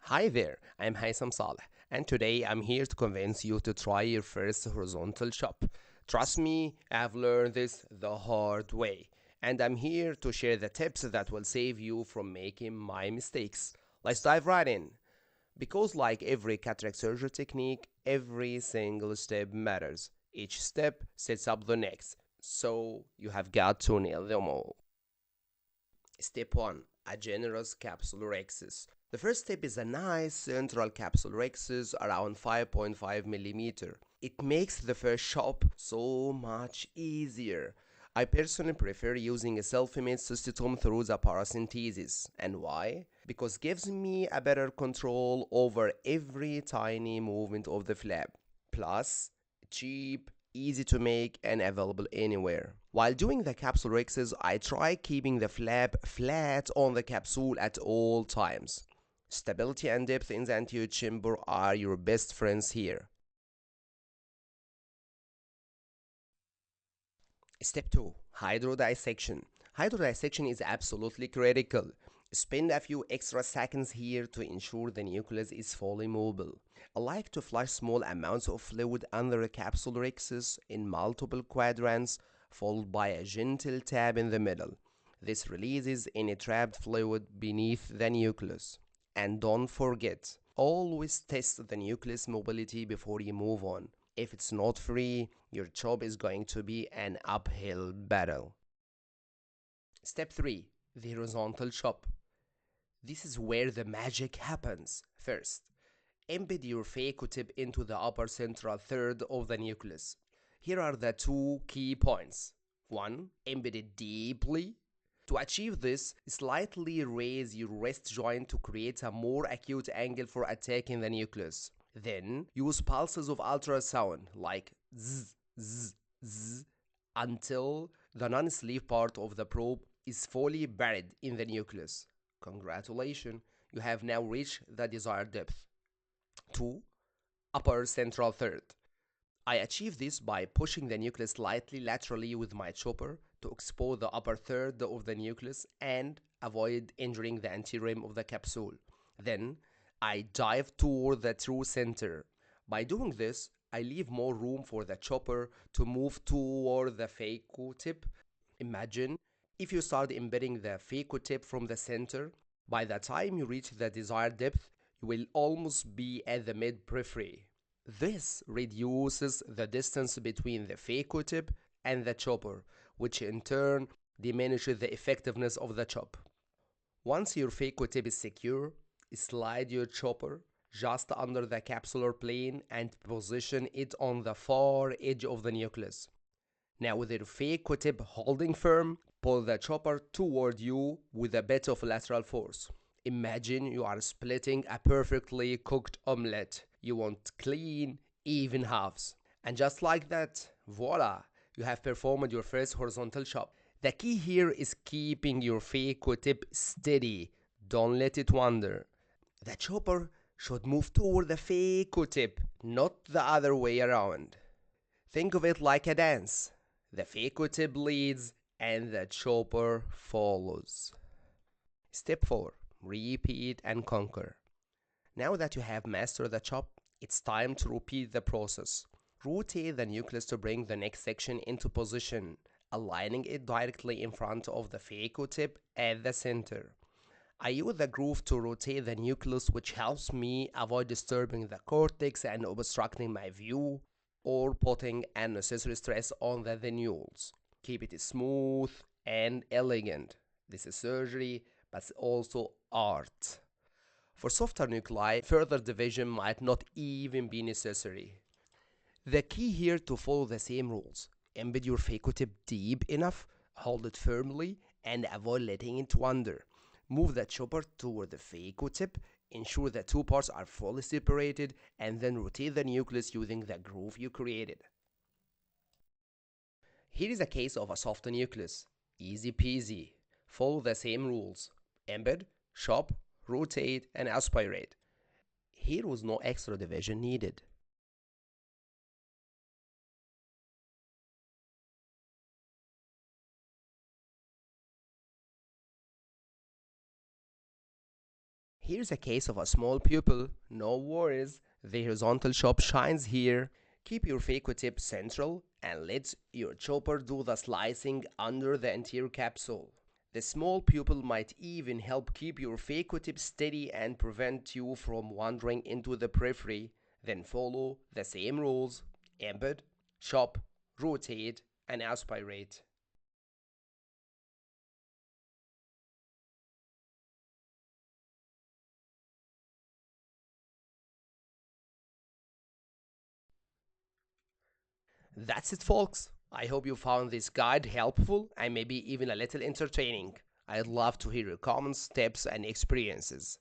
Hi there, I'm Haitham Saleh, and today I'm here to convince you to try your first horizontal chop. Trust me, I've learned this the hard way, and I'm here to share the tips that will save you from making my mistakes. Let's dive right in. Because, like every cataract surgery technique, every single step matters. Each step sets up the next, so you have got to nail them all. Step 1, a generous capsulorhexis. The first step is a nice central capsulorhexis around 5.5 millimeter. It makes the first chop so much easier. I personally prefer using a self-made cystosome through the paracentesis. And why? Because it gives me a better control over every tiny movement of the flap. Plus, cheap, easy to make, and available anywhere. While doing the capsule rexes, I try keeping the flap flat on the capsule at all times. Stability and depth in the anterior chamber are your best friends here. Step 2, hydrodissection. Hydrodissection is absolutely critical. Spend a few extra seconds here to ensure the nucleus is fully mobile. I like to flush small amounts of fluid under the capsule rhexis in multiple quadrants, followed by a gentle tap in the middle. This releases any trapped fluid beneath the nucleus. And don't forget, always test the nucleus mobility before you move on. If it's not free, your job is going to be an uphill battle. Step 3, the horizontal chop. This is where the magic happens. First, embed your phaco tip into the upper central third of the nucleus. Here are the two key points. 1. Embed it deeply. To achieve this, slightly raise your wrist joint to create a more acute angle for attacking the nucleus. Then, use pulses of ultrasound like zzz, zzz, zzz until the non-sleeve part of the probe is fully buried in the nucleus. Congratulations, you have now reached the desired depth. 2. Upper central third. I achieve this by pushing the nucleus slightly laterally with my chopper to expose the upper third of the nucleus and avoid injuring the anterior rim of the capsule. Then I dive toward the true center. By doing this, I leave more room for the chopper to move toward the phaco tip. Imagine if you start embedding the phaco tip from the center. By the time you reach the desired depth, you will almost be at the mid periphery. This reduces the distance between the phaco tip and the chopper, which in turn diminishes the effectiveness of the chop. Once your phaco tip is secure, slide your chopper just under the capsular plane and position it on the far edge of the nucleus. Now with your phaco tip holding firm, pull the chopper toward you with a bit of lateral force. Imagine you are splitting a perfectly cooked omelette. You want clean, even halves. And just like that, voila, you have performed your first horizontal chop. The key here is keeping your phaco tip steady. Don't let it wander. The chopper should move toward the phaco tip, not the other way around. Think of it like a dance. The phaco tip leads and the chopper follows. Step 4. Repeat and conquer. Now that you have mastered the chop, it's time to repeat the process. Rotate the nucleus to bring the next section into position, aligning it directly in front of the phaco tip at the center. I use the groove to rotate the nucleus, which helps me avoid disturbing the cortex and obstructing my view or putting unnecessary stress on the venules. Keep it smooth and elegant. This is surgery, but also art. For softer nuclei, further division might not even be necessary. The key here to follow the same rules. Embed your phaco tip deep enough, hold it firmly, and avoid letting it wander. Move the chopper toward the phaco tip, ensure the two parts are fully separated, and then rotate the nucleus using the groove you created. Here is a case of a soft nucleus. Easy peasy. Follow the same rules. Embed, chop, rotate, and aspirate. Here was no extra division needed. Here's a case of a small pupil. No worries, the horizontal chop shines here. Keep your phaco tip central and let your chopper do the slicing under the anterior capsule. The small pupil might even help keep your phaco tip steady and prevent you from wandering into the periphery. Then follow the same rules: embed, chop, rotate, and aspirate. That's it, folks. I hope you found this guide helpful and maybe even a little entertaining. I'd love to hear your comments, tips, and experiences.